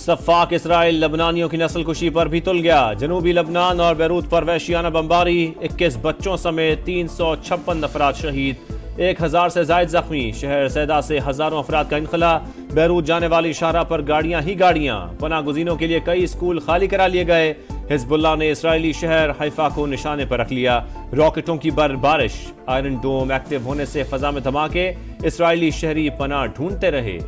सफ़ाक Israel लबनानियों की नस्ल कुशी पर भी तुल गया। जनूबी लबनान और बैरूत पर वहशियाना बमबारी, 21 बच्चों समेत 356 अफराद शहीद, 1000 से जायद जख्मी। शहर सैदा से हजारों अफराद का इनखला। बैरूत जाने वाली शाहरा पर गाड़ियां ही गाड़ियां। पनाह गुज़ीनों के लिए कई स्कूल खाली करा लिए गए। हिजबुल्लाह ने इसराइली शहर हैफा को निशाने पर रख लिया। रॉकेटों की बर्फबारिश, आयरन डोम एक्टिव होने से फजा में धमाके। इसराइली शहरी पनाह ढूंढते रहे।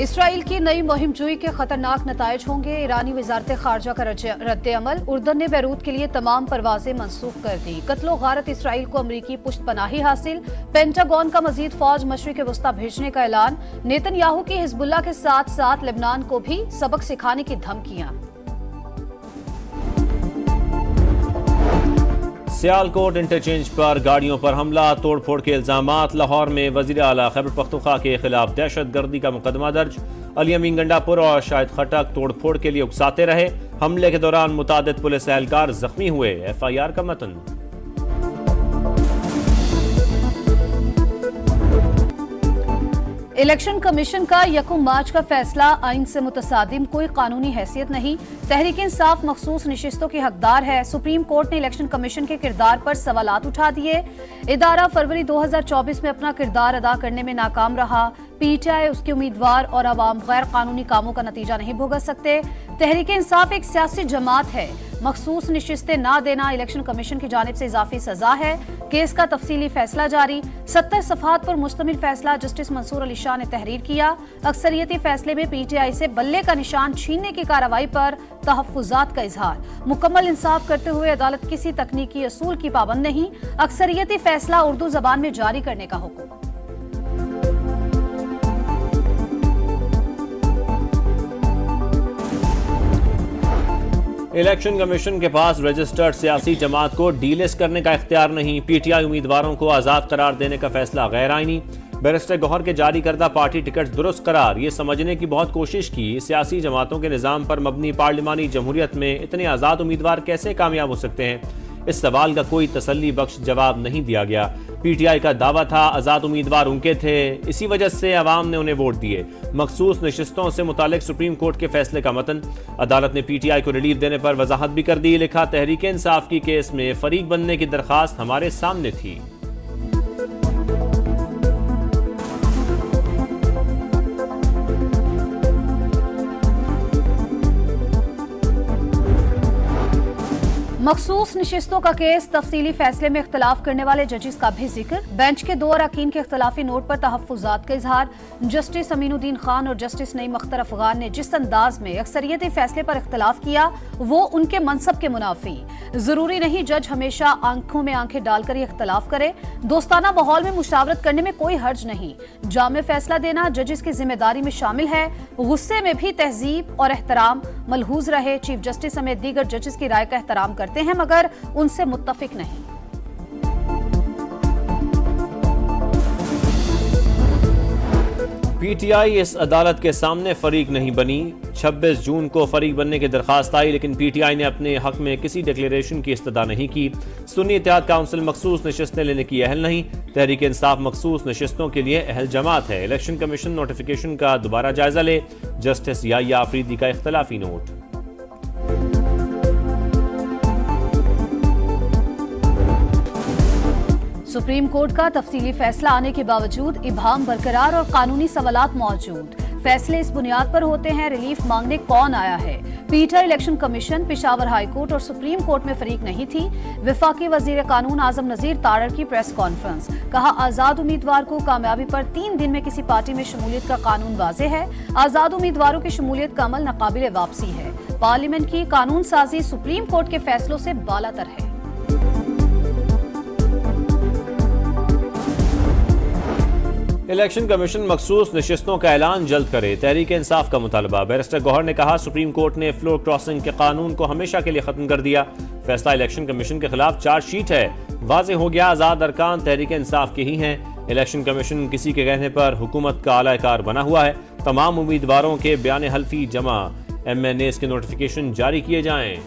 इसराइल की नई मुहिम जुई के खतरनाक नतायज होंगे। ईरानी वजारत खारजा का रद्द-ए-अमल। उर्दन ने बैरूत के लिए तमाम परवाजें मनसूख कर दी। कत्लो गारत इसराइल को अमरीकी पुष्टपनाही हासिल। पेंटागन का मजीद फौज मशरिक वस्ता भेजने का ऐलान। नेतन्याहू की हिजबुल्लाह के साथ साथ लेबनान को भी सबक सिखाने की धमकियां। सियालकोट इंटरचेंज पर गाड़ियों पर हमला, तोड़फोड़ के इल्जामात। लाहौर में वजीर आला खैबर पख्तूनख्वा के खिलाफ दहशतगर्दी का मुकदमा दर्ज। अली अमीन गंडापुर और शाहिद खटक तोड़फोड़ के लिए उकसाते रहे। हमले के दौरान मुतादिद पुलिस एहलकार जख्मी हुए। FIR का मतन। इलेक्शन कमीशन का 1 मार्च का फैसला आइन से मुतसादिम, कोई कानूनी हैसियत नहीं। तहरीक इंसाफ मखसूस नशिस्तों की हकदार है। सुप्रीम कोर्ट ने इलेक्शन कमीशन के किरदार पर सवालात उठा दिए। इदारा फरवरी 2024 में अपना किरदार अदा करने में नाकाम रहा। PTI, उसके उम्मीदवार और अवाम गैर कानूनी कामों का नतीजा नहीं भुगत सकते। तहरीक इंसाफ एक सियासी जमात है। मखसूस नशिस्तें ना देना इलेक्शन कमीशन की जानिब से इजाफी सजा है। केस का तफसीली फैसला जारी। 70 सफ़हात पर मुश्तमिल फैसला जस्टिस मंसूर अली शाह ने तहरीर किया। अक्सरियती फैसले में PTI से बल्ले का निशान छीनने की कार्रवाई पर तहफ़्फ़ुज़ात का इजहार। मुकम्मल इंसाफ करते हुए अदालत किसी तकनीकी असूल की पाबंद नहीं। अक्सरियती फैसला उर्दू जबान में जारी करने का हुक्म। इलेक्शन कमीशन के पास रजिस्टर्ड सियासी जमात को डीलिस्ट करने का इख्तियार नहीं। PTI उम्मीदवारों को आज़ाद करार देने का फैसला गैर आईनी। बैरिस्टर गौहर के जारी करदा पार्टी टिकट दुरुस्त करार, ये समझने की बहुत कोशिश की सियासी जमातों के निज़ाम पर मबनी पार्लिमानी जमहूरियत में इतने आज़ाद उम्मीदवार कैसे कामयाब हो सकते हैं। इस सवाल का कोई तसल्ली बख्श जवाब नहीं दिया गया। PTI का दावा था आज़ाद उम्मीदवार उनके थे, इसी वजह से अवाम ने उन्हें वोट दिए। मखसूस नशिस्तों से मुतालिक सुप्रीम कोर्ट के फैसले का मतन। अदालत ने PTI को रिलीफ देने पर वजाहत भी कर दी। लिखा, तहरीक इंसाफ की केस में फरीक बनने की दरखास्त हमारे सामने थी। मखसूस नशिस्तों का केस, तफसीली फैसले में इख्तलाफ करने वाले जजेस का भी जिक्र। बेंच के 2 अरकान के इख्तलाफी नोट पर तहफ़्फ़ुज़ात का इजहार। जस्टिस अमीनुद्दीन खान और जस्टिस नईम अख्तर अफगान ने जिस अंदाज में अक्सरियती फैसले पर इख्तलाफ किया वो उनके मनसब के मुनाफी। जरूरी नहीं जज हमेशा आंखों में आंखें डालकर ही इख्तलाफ करे। दोस्ताना माहौल में मुशावरत करने में कोई हर्ज नहीं। जामे फैसला देना जजेस की जिम्मेदारी में शामिल है। गुस्से में भी तहजीब और एहतराम मलहूज रहे। चीफ जस्टिस समेत दीगर जजेस की राय का एहतराम करते हैं मगर उनसे मुत्तफिक नहीं। PTI इस अदालत के सामने फरीक नहीं बनी। 26 जून को फरीक बनने की दरखास्त आई, लेकिन PTI ने अपने हक में किसी डिक्लेरेशन की इस्तदा नहीं की। सुन्नी इत्तेहाद काउंसिल मखसूस नशिस्तें लेने की अहल नहीं। तहरीक इंसाफ मखसूस नशिस्तों के लिए अहल जमात है। इलेक्शन कमीशन नोटिफिकेशन का दोबारा जायजा ले। जस्टिस याहिया आफरीदी का इख्तलाफी नोट। सुप्रीम कोर्ट का तफसीली फैसला आने के बावजूद इबाहम बरकरार और कानूनी सवालात मौजूद। फैसले इस बुनियाद पर होते हैं रिलीफ मांगने कौन आया है। PTI, election commission, Peshawar high court और सुप्रीम कोर्ट में फरीक नहीं थी। वफाकी वजीर कानून आजम नजीर तारड़ की प्रेस कॉन्फ्रेंस। कहा, आजाद उम्मीदवार को कामयाबी पर 3 दिन में किसी पार्टी में शमूलियत का कानून वाजे है। आजाद उम्मीदवारों की शमूलियत का अमल नाकाबिले वापसी है। पार्लियामेंट की कानून साजी सुप्रीम कोर्ट के फैसलों से बालातर है। इलेक्शन कमीशन मखसूस नशिस्तों का ऐलान जल्द करे। तहरीक इंसाफ का मुतालबा। बैरिस्टर गौहर ने कहा, सुप्रीम कोर्ट ने फ्लोर क्रॉसिंग के कानून को हमेशा के लिए खत्म कर दिया। फैसला इलेक्शन कमीशन के खिलाफ चार्जशीट है। वाज़ेह हो गया आज़ाद अरकान तहरीक इंसाफ के ही हैं। इलेक्शन कमीशन किसी के कहने पर हुकूमत का आलाकार बना हुआ है। तमाम उम्मीदवारों के बयान हल्फी जमा। MNAs के नोटिफिकेशन जारी किए जाएं।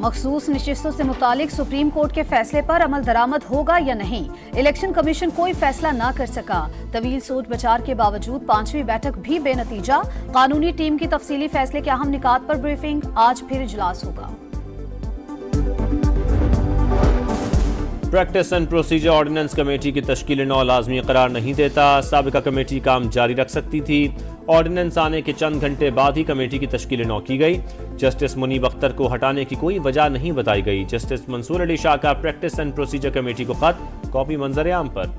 मखसूस नशिस्तों से मुतालिक सुप्रीम कोर्ट के फैसले पर अमल दरामद होगा या नहीं, इलेक्शन कमीशन कोई फैसला ना कर सका। तवील सोच विचार के बावजूद 5वीं बैठक भी बेनतीजा। कानूनी टीम की तफसीली फैसले के अहम निकात पर ब्रीफिंग, आज फिर इजलास होगा। Practice and procedure ordinance committee की तश्कील नौ लाजमी करार नहीं देता। साबिका कमेटी काम जारी रख सकती थी। ऑर्डिनेंस आने के चंद घंटे बाद ही कमेटी की तश्कील नौ की गई। जस्टिस मुनीब अख्तर को हटाने की कोई वजह नहीं बताई गई। जस्टिस मंसूर अली शाह का प्रैक्टिस एंड प्रोसीजर कमेटी को खत, कॉपी मंजर आम पर।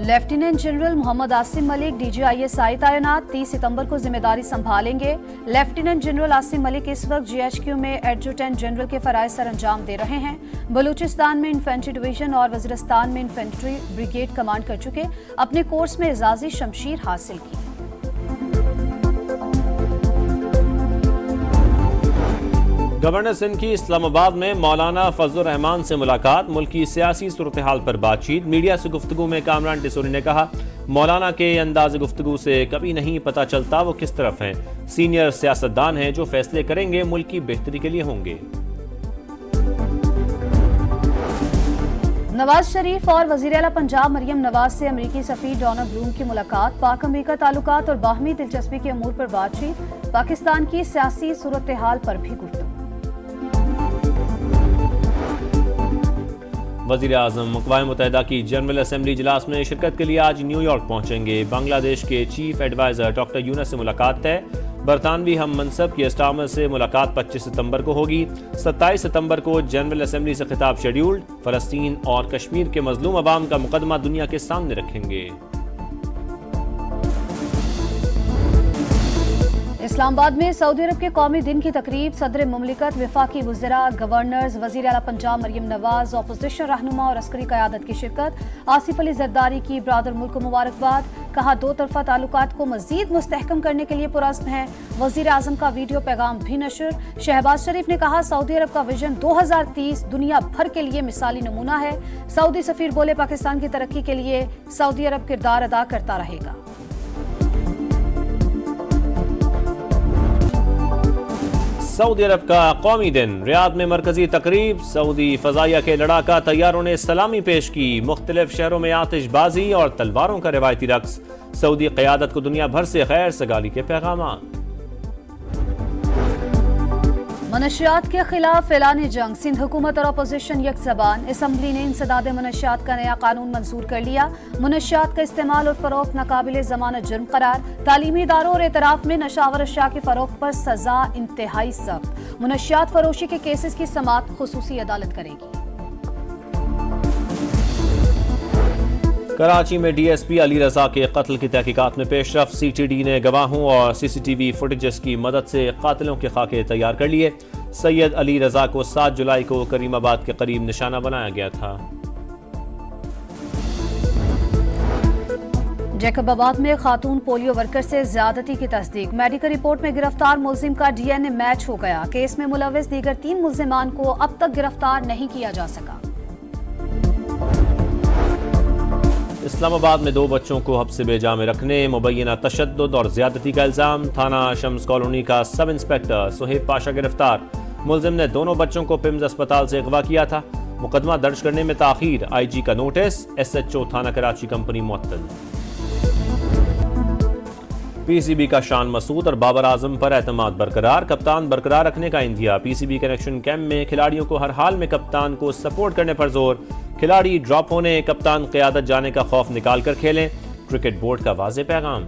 Lieutenant general Mohammad Asim Malik DGISI तैनात, 30 सितंबर को जिम्मेदारी संभालेंगे। लेफ्टिनेंट जनरल आसिम मलिक इस वक्त GHQ में एडजुटेंट जनरल के फराइज सर अंजाम दे रहे हैं। बलूचिस्तान में इन्फेंट्री डिवीजन और वजीरिस्तान में इन्फेंट्री ब्रिगेड कमांड कर चुके, अपने कोर्स में एजाजी शमशीर हासिल की। गवर्नर सिंध की इस्लामाबाद में मौलाना फजलुर रहमान से मुलाकात, मुल्क की सियासी सूरत हाल पर बातचीत। मीडिया से गुफ्तगू में कामरान टिसोरी ने कहा, मौलाना के अंदाज गुफ्तगू से कभी नहीं पता चलता वो किस तरफ हैं। सीनियर सियासतदान हैं, जो फैसले करेंगे मुल्क की बेहतरी के लिए होंगे। नवाज शरीफ और वजीर आला पंजाब मरियम नवाज से अमरीकी सफीर डोनाल्ड ब्लूम की मुलाकात, पाक अमरीका ताल्लुकात और बाहमी दिलचस्पी के अमूर पर बातचीत। पाकिस्तान की सियासी सूरत हाल पर भी गुफ्तगू। वज़ीर आज़म अक़वाम मुत्तहिदा की जनरल असम्बली इजलास में शिरकत के लिए आज न्यूयॉर्क पहुंचेंगे। बांग्लादेश के चीफ एडवाइज़र डॉक्टर यूनस से मुलाकात तय। बरतानवी हम मनसब की स्टामर से मुलाकात 25 सितंबर को होगी। 27 सितंबर को जनरल असम्बली से खिताब शेड्यूल्ड। फ़लस्तीन और कश्मीर के मजलूम अवाम का मुकदमा दुनिया के सामने रखेंगे। इस्लामाबाद में सऊदी अरब के कौमी दिन की तकरीब, सदर मुमलिकत, वफाकी वज़रा, गवर्नर्स, वज़ीर आला पंजाब मरियम नवाज, अपोजिशन रहनुमा और अस्करी क़यादत की शिरकत। आसिफ अली जरदारी की ब्रादर मुल्क को मुबारकबाद, कहा दो तरफा ताल्लुकात को मजीद मुस्तहकम करने के लिए पुरअज़्म है। वज़ीर आज़म का वीडियो पैगाम भी नशर। शहबाज शरीफ ने कहा, सऊदी अरब का विजन 2030 दुनिया भर के लिए मिसाली नमूना है। सऊदी सफीर बोले, पाकिस्तान की तरक्की के लिए सऊदी अरब किरदार अदा करता रहेगा। सऊदी अरब का कौमी दिन, रियाद में मरकजी तकरीब। सऊदी फजाइया के लड़ाका तैयारों ने सलामी पेश की। मुख्तलिफ शहरों में आतिशबाजी और तलवारों का रिवायती रक्स। सऊदी क़यादत को दुनिया भर से खैर सगाली के पैगाम। मनशियात के खिलाफ ऐलान जंग, सिंध हुकूमत और अपोजिशन एक ज़बान। असम्बली ने इंसदाद मनशियात का नया कानून मंजूर कर लिया। मनशियात का इस्तेमाल और फरोख्त नाकाबिले ज़मानत जुर्म करार। तालीमी इदारों और एतराफ़ में नशावर अशिया की फरोख्त पर सजा इंतहाई सख्त। मनशियात फरोशी के केसेस की समाअत खुसूसी अदालत करेगी। कराची में DSP अली रजा के कत्ल की तहकीकात में पेशरफ। CTD ने गवाहों और CCTV फुटेजेस की मदद से कातिलों के खाके तैयार कर लिए। सैयद अली रजा को 7 जुलाई को करीमाबाद के करीब निशाना बनाया गया था। जैकबाबाद में खातून पोलियो वर्कर से ज्यादती की तस्दीक। मेडिकल रिपोर्ट में गिरफ्तार मुलजिम का DNA मैच हो गया। केस में मुलविस दीगर 3 मुलजिमान को अब तक गिरफ्तार नहीं किया जा सका। इस्लामाबाद में 2 बच्चों को हब्से बेजा में रखने, मुबैना तशद्दुद और ज्यादती का इल्जाम। थाना शम्स कॉलोनी का सब इंस्पेक्टर सुहेब पाशा गिरफ्तार। मुलजिम ने दोनों बच्चों को पिम्स अस्पताल से अगवा किया था। मुकदमा दर्ज करने में ताखीर, IG का नोटिस। SHO थाना कराची कंपनी मुअत्तल। PCB का शान मसूद और बाबर आजम पर एतमाद बरकरार, कप्तान बरकरार रखने का इंदिया। PCB कनेक्शन कैंप में खिलाड़ियों को हर हाल में कप्तान को सपोर्ट करने पर जोर। खिलाड़ी ड्रॉप होने, कप्तान क़यादत जाने का खौफ निकाल कर खेलें। क्रिकेट बोर्ड का वाज़ेह पैगाम।